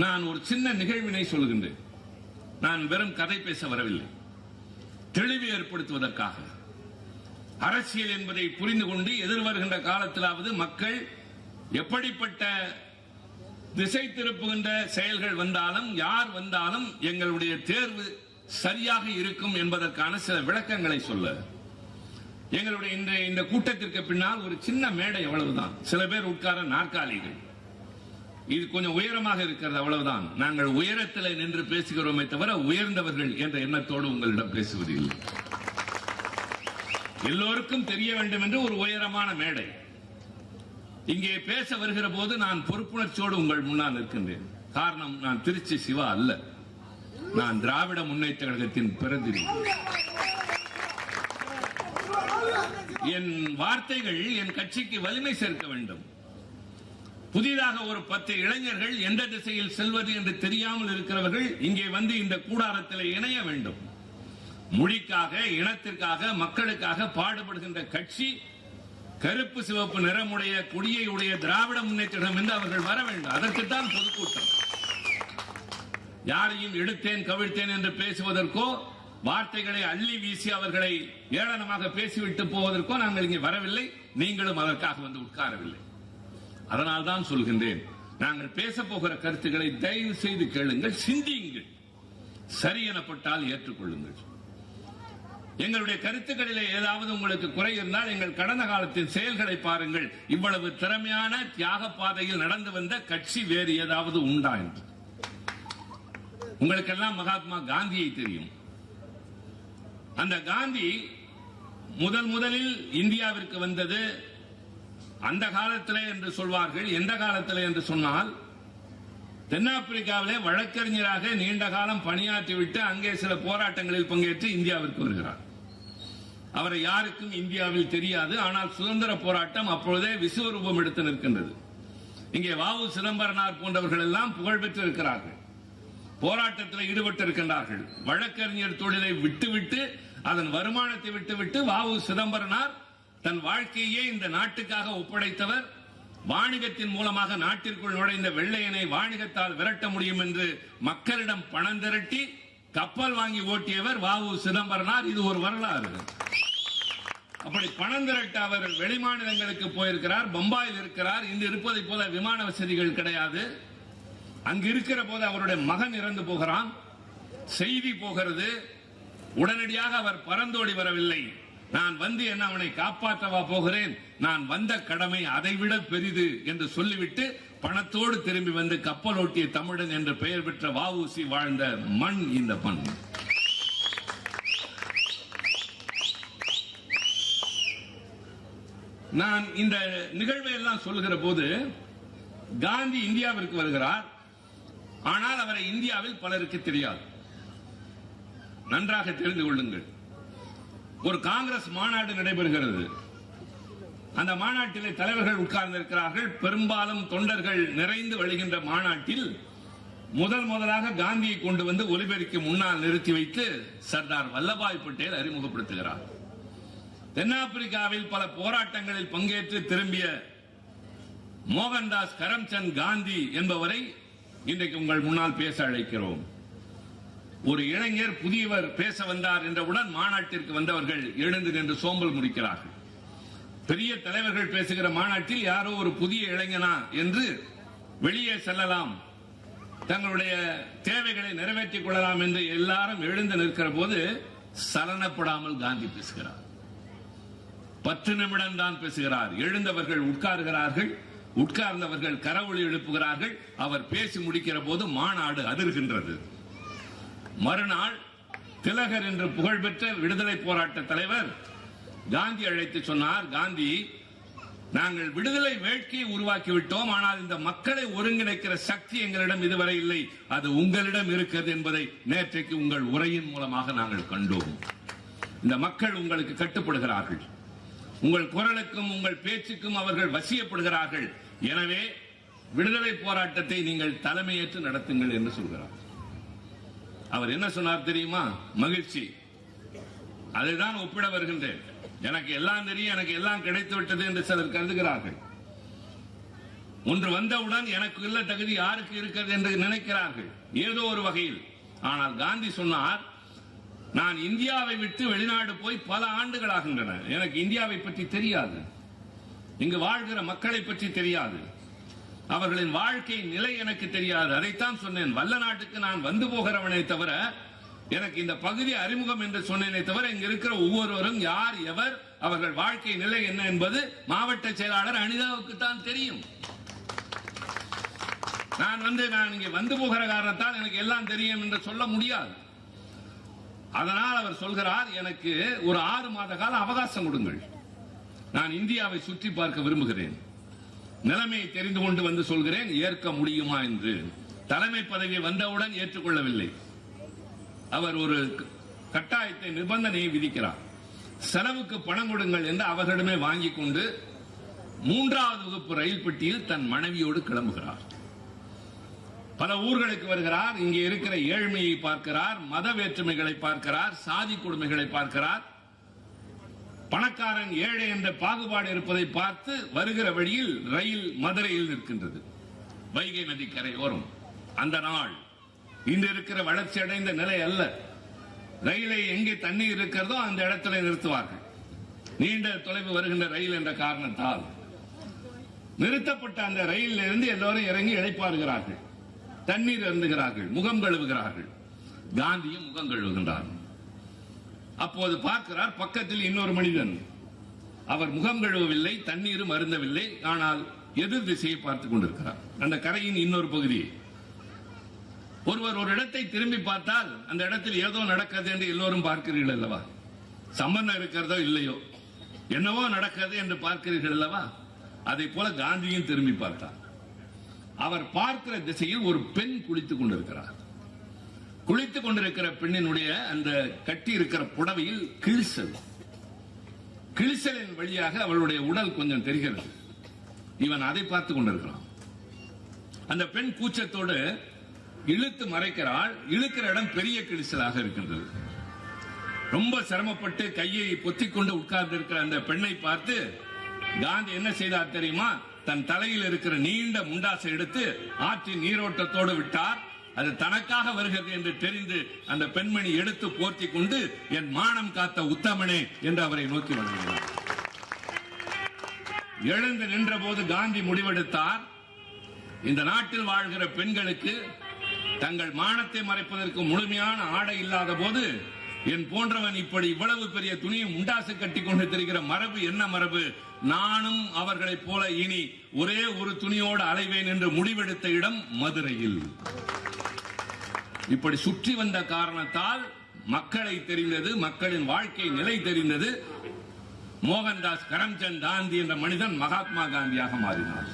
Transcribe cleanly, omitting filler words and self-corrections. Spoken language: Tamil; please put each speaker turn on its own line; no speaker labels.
நான் ஒரு சின்ன நிகழ்வினை சொல்கின்றேன். நான் வெறும் கதை பேச வரவில்லை. தெளிவு ஏற்படுத்துவதற்காக அரசியல் என்பதை புரிந்து கொண்டு எதிர்வருகின்ற காலத்திலாவது மக்கள் எப்படிப்பட்ட திசை திருப்புகின்ற செயல்கள் வந்தாலும் யார் வந்தாலும் எங்களுடைய தேர்வு சரியாக இருக்கும் என்பதற்கான சில விளக்கங்களை சொல்ல எங்களுடைய இந்த கூட்டத்திற்கு பின்னால் ஒரு சின்ன மேடை, அவ்வளவுதான். சில பேர் உட்கார நாற்காலிகள், இது கொஞ்சம் உயரமாக இருக்கிறது, அவ்வளவுதான். நாங்கள் உயரத்தில் நின்று பேசுகிறோமே தவிர உயர்ந்தவர்கள் என்ற எண்ணத்தோடு உங்களிடம் பேசுவதில்லை. எல்லோருக்கும் தெரிய வேண்டும் என்று ஒரு உயரமான மேடை. இங்கே பேச வருகிற போது நான் பொறுப்புணர்ச்சியோடு உங்கள் முன்னால் இருக்கின்றேன். காரணம், நான் திருச்சி சிவா அல்ல, நான் திராவிட முன்னேற்ற கழகத்தின் பிரதிநிதி. என் வார்த்தைகள் என் கட்சிக்கு வலிமை சேர்க்க வேண்டும். புதிதாக ஒரு 10 இளைஞர்கள் எந்த திசையில் செல்வது என்று தெரியாமல் இருக்கிறவர்கள் இங்கே வந்து இந்த கூடாரத்தில் இணைய வேண்டும். மொழிக்காக, இனத்திற்காக, மக்களுக்காக பாடுபடுகின்ற கட்சி கருப்பு சிவப்பு நிறமுடைய கொடியை உடைய திராவிட முன்னேற்றம் என்று அவர்கள் வர வேண்டும். அதற்குத்தான் பொதுக்கூட்டம். யாரையும் எடுத்தேன் கவிழ்த்தேன் என்று பேசுவதற்கோ, வார்த்தைகளை அள்ளி வீசி அவர்களை ஏளனமாக பேசிவிட்டு போவதற்கோ நாங்கள் இங்கே வரவில்லை. நீங்களும் அதற்காக வந்து உட்காரவில்லை. அதனால்தான் சொல்கின்றேன், நாங்கள் பேச போகிற கருத்துக்களை தயவு செய்து கேளுங்கள், சிந்தியுங்கள். சரி எனப்பட்டால் ஏற்றுக்கொள்ளுங்கள். எங்களுடைய கருத்துக்களிலே ஏதாவது உங்களுக்கு குறை இருந்தால் எங்கள் கடந்த காலத்தின் செயல்களை பாருங்கள். இவ்வளவு திறமையான தியாக பாதையில் நடந்து வந்த கட்சி வேறு ஏதாவது உண்டா என்று. உங்களுக்கெல்லாம் மகாத்மா காந்தியை தெரியும். அந்த காந்தி முதலில் இந்தியாவிற்கு வந்தது அந்த காலத்திலே என்று சொல்வார்கள். எந்த காலத்திலே என்று சொன்னால், தென்னாப்பிரிக்காவிலே வழக்கறிஞராக நீண்ட காலம் பணியாற்றிவிட்டு அங்கே சில போராட்டங்களில் பங்கேற்று இந்தியாவிற்கு வருகிறார். அவரை யாருக்கும் இந்தியாவில் தெரியாது. ஆனால் சுதந்திர போராட்டம் அப்பொழுதே விஸ்வரூபம் எடுத்து நிற்கின்றது. இங்கே வ.உ. சிதம்பரனார் போன்றவர்கள் எல்லாம் புகழ்பெற்று இருக்கிறார்கள், போராட்டத்தில் ஈடுபட்டு இருக்கின்றார்கள். வழக்கறிஞர் தொழிலை விட்டுவிட்டு, அதன் வருமானத்தை விட்டுவிட்டு வ.உ. சிதம்பரனார் தன் வாழ்க்கையே இந்த நாட்டுக்காக ஒப்படைத்தவர். வாணிகத்தின் மூலமாக நாட்டிற்குள் நுழைந்த வெள்ளையனை வாணிகத்தால் விரட்ட முடியும் என்று மக்களிடம் பணம் திரட்டி கப்பல் வாங்கி ஓட்டியவர் வ.உ. சிதம்பரனார். இது ஒரு வரலாறு. அப்படி பணம் திரட்ட அவர் வெளிமாநிலங்களுக்கு போயிருக்கிறார், பம்பாயில் இருக்கிறார். இன்று இருப்பதை போல விமான வசதிகள் கிடையாது. அங்கு இருக்கிற போது அவருடைய மகன் இறந்து போகிறான், செய்தி போகிறது. உடனடியாக அவர் பறந்தோடி வரவில்லை. நான் வந்து என்ன அவனை காப்பாற்றவா போகிறேன், நான் வந்த கடமை அதைவிட பெரிது என்று சொல்லிவிட்டு பணத்தோடு திரும்பி வந்து கப்பல் ஓட்டிய தமிழன் என்ற பெயர் பெற்ற வ.உ.சி. வாழ்ந்த மண் இந்த மண். நான் இந்த நிகழ்வை எல்லாம் சொல்லுகிற போது, காந்தி இந்தியாவிற்கு வருகிறார். ஆனால் அவரை இந்தியாவில் பலருக்கு தெரியாது. நன்றாக தெரிந்து கொள்ளுங்கள். ஒரு காங்கிரஸ் மாநாடு நடைபெறுகிறது. அந்த மாநாட்டிலே தலைவர்கள் உட்கார்ந்திருக்கிறார்கள். பெரும்பாலும் தொண்டர்கள் நிறைந்து வழிகின்ற மாநாட்டில் முதலாக காந்தியை கொண்டு வந்து ஒலிபெருக்கி முன்னால் நிறுத்தி வைத்து சர்தார் வல்லபாய் பட்டேல் அறிமுகப்படுத்துகிறார். தென்னாப்பிரிக்காவில் பல போராட்டங்களில் பங்கேற்று திரும்பிய மோகன்தாஸ் கரம்சந்த் காந்தி என்பவரை இன்றைக்கு உங்கள் முன்னால் பேச அழைக்கிறோம். ஒரு இளைஞர் புதியவர் பேச வந்தார் என்றவுடன் மாநாட்டிற்கு வந்தவர்கள் எழுந்து நின்று சோம்பல் முடிக்கிறார்கள். பெரிய தலைவர்கள் பேசுகிற மாநாட்டில் யாரோ ஒரு புதிய இளைஞனா என்று வெளியே செல்லலாம், தங்களுடைய தேவைகளை நிறைவேற்றிக் கொள்ளலாம் என்று எல்லாரும் எழுந்து நிற்கிற போது சலனப்படாமல் காந்தி பேசுகிறார். 10 நிமிடம் தான் பேசுகிறார். எழுந்தவர்கள் உட்கார்கிறார்கள், உட்கார்ந்தவர்கள் கரவொலி எழுப்புகிறார்கள். அவர் பேசி முடிக்கிற போது மாநாடு அதிர்கின்றது. மறுநாள் திலகர் என்று புகழ்பெற்ற விடுதலை போராட்ட தலைவர் காந்தி அழைத்து சொன்னார், காந்தி, நாங்கள் விடுதலை வேட்கையை உருவாக்கிவிட்டோம், ஆனால் இந்த மக்களை ஒருங்கிணைக்கிற சக்தி எங்களிடம் இதுவரை இல்லை, அது உங்களிடம் இருக்கிறது என்பதை நேற்றைக்கு உங்கள் உரையின் மூலமாக நாங்கள் கண்டோம். இந்த மக்கள் உங்களுக்கு கட்டுப்படுகிறார்கள், உங்கள் குரலுக்கும் உங்கள் பேச்சுக்கும் அவர்கள் வசியப்படுகிறார்கள். எனவே விடுதலை போராட்டத்தை நீங்கள் தலைமையேற்று நடத்துங்கள் என்று சொல்கிறார். அவர் என்ன சொன்னார் தெரியுமா? மகிழ்ச்சி. அதைதான் ஒப்பிட வருகின்றேன். எனக்கு எல்லாம் தெரியும், எனக்கு எல்லாம் கிடைத்து விட்டது என்று சிலர் கருதுகிறார்கள். ஒன்று வந்தவுடன் எனக்கு உள்ள தகுதி யாருக்கு இருக்கிறது என்று நினைக்கிறார்கள் ஏதோ ஒரு வகையில். ஆனால் காந்தி சொன்னார், நான் இந்தியாவை விட்டு வெளிநாடு போய் பல ஆண்டுகள் ஆகின்றன, எனக்கு இந்தியாவை பற்றி தெரியாது, இங்கு வாழ்கிற மக்களை பற்றி தெரியாது, அவர்களின் வாழ்க்கை நிலை எனக்கு தெரியாது. அதைத்தான் சொன்னேன், வல்ல நாட்டுக்கு நான் வந்து போகிறவனே தவிர எனக்கு இந்த பகுதி அறிமுகம் என்று சொன்னேனே தவிர இங்க இருக்கிற ஒவ்வொருவரும் யார் எவர் அவர்கள் வாழ்க்கை நிலை என்ன என்பது மாவட்ட செயலாளர் அனிதாவுக்கு தான் தெரியும். நான் இங்கே வந்து போகிற காரணத்தால் எனக்கு எல்லாம் தெரியும் என்று சொல்ல முடியாது. அதனால் அவர் சொல்கிறார், எனக்கு ஒரு 6 மாத கால அவகாசம் கொடுங்கள், நான் இந்தியாவை சுற்றி பார்க்க விரும்புகிறேன், நிலைமையை தெரிந்து கொண்டு வந்து சொல்கிறேன், ஏற்க முடியுமா என்று. தலைமை பதவி வந்தவுடன் ஏற்றுக்கொள்ளவில்லை. அவர் ஒரு கட்டாயத்தை நிபந்தனையை விதிக்கிறார். செலவுக்கு பணம் கொடுங்கள் என்று அவர்களிடமே வாங்கிக் கொண்டு 3வது வகுப்பு ரயில் பெட்டியில் தன் மனைவியோடு கிளம்புகிறார். பல ஊர்களுக்கு வருகிறார். இங்கே இருக்கிற ஏழ்மையை பார்க்கிறார், மத வேற்றுமைகளை பார்க்கிறார், சாதி கொடுமைகளை பார்க்கிறார். பணக்காரன் ஏழை என்ற பாகுபாடு இருப்பதை பார்த்து வருகிற வழியில் ரயில் மதுரையில் நிற்கின்றது, வைகை நதி கரையோரம். அந்த நாள் இன்று இருக்கிற வளர்ச்சி அடைந்த நிலை அல்ல. ரயிலை எங்கே தண்ணீர் இருக்கிறதோ அந்த இடத்துல நிறுத்துவார்கள். நீண்ட தொலைவு வருகின்ற ரயில் என்ற காரணத்தால் நிறுத்தப்பட்ட அந்த ரயிலில் இருந்து எல்லோரும் இறங்கி இளைப்பாறுகிறார்கள், தண்ணீர் அருந்துகிறார்கள், முகம் கழுவுகிறார்கள். காந்தியும் முகம் கழுவுகின்றார். அப்போது பார்க்கிறார், பக்கத்தில் இன்னொரு மனிதன். அவர் முகம் கழுவவில்லை, தண்ணீரும் அருந்தவில்லை, ஆனால் எதிர் திசையை பார்த்துக் கொண்டிருக்கிறார், அந்த கரையின் இன்னொரு பகுதியை. ஒருவர் ஒரு இடத்தை திரும்பி பார்த்தால் அந்த இடத்தில் ஏதோ நடக்கிறது என்று எல்லோரும் பார்க்கிறீர்கள் அல்லவா? சம்பந்தம் இருக்கிறதோ இல்லையோ, என்னவோ நடக்கிறது என்று பார்க்கிறீர்கள் அல்லவா? அதை போல காந்தியும் திரும்பி பார்த்தார். அவர் பார்க்கிற திசையில் ஒரு பெண் குளித்துக் கொண்டிருக்கிறார். குளித்துக் கொண்டிருக்கிற பெண்ணினுடைய அந்த கட்டி இருக்கிற புடவையில் கிழிசல், கிழிசலின் வழியாக அவளுடைய உடல் கொஞ்சம் தெரிகிறது. இவன் அதை பார்த்துக் கொண்டிருக்கிறான். அந்த பெண் கூச்சத்தோடு இழுத்து மறைக்கிறாள். இழுக்கிற இடம் பெரிய கிழிசலாக இருக்கின்றது. ரொம்ப சிரமப்பட்டு கையை பொத்திக் கொண்டு உட்கார்ந்து இருக்கிற அந்த பெண்ணை பார்த்து காந்தி என்ன செய்தார் தெரியுமா? தன் தலையில் இருக்கிற நீண்ட முண்டாசை எடுத்து ஆற்றின் நீரோட்டத்தோடு விட்டார். அது தனக்காக வருகிறது என்று தெரிந்து அந்த பெண்மணி எடுத்து போர்த்தி கொண்டு, என் மானம் காத்த உத்தமனே என்று அவரை நோக்கி வணங்கினார். எழுந்து நின்ற போது காந்தி முடிவெடுத்தார், இந்த நாட்டில் வாழ்கிற பெண்களுக்கு தங்கள் மானத்தை மறைப்பதற்கு முழுமையான ஆடை இல்லாத போது என் போன்றவன் இப்படி இவ்வளவு பெரிய துணியை முண்டாசு கட்டி கொண்டு தெரிகிற மரபு என்ன மரபு? நானும் அவர்களைப் போல இனி ஒரே ஒரு துணியோடு அலைவேன் என்று முடிவெடுத்த இடம் மதுரையில். இப்படி சுற்றி வந்த காரணத்தால் மக்களை தெரிந்தது, மக்களின் வாழ்க்கை நிலை தெரிந்தது. மோகன்தாஸ் கரம்சந்த் காந்தி என்ற மனிதன் மகாத்மா காந்தியாக மாறினார்.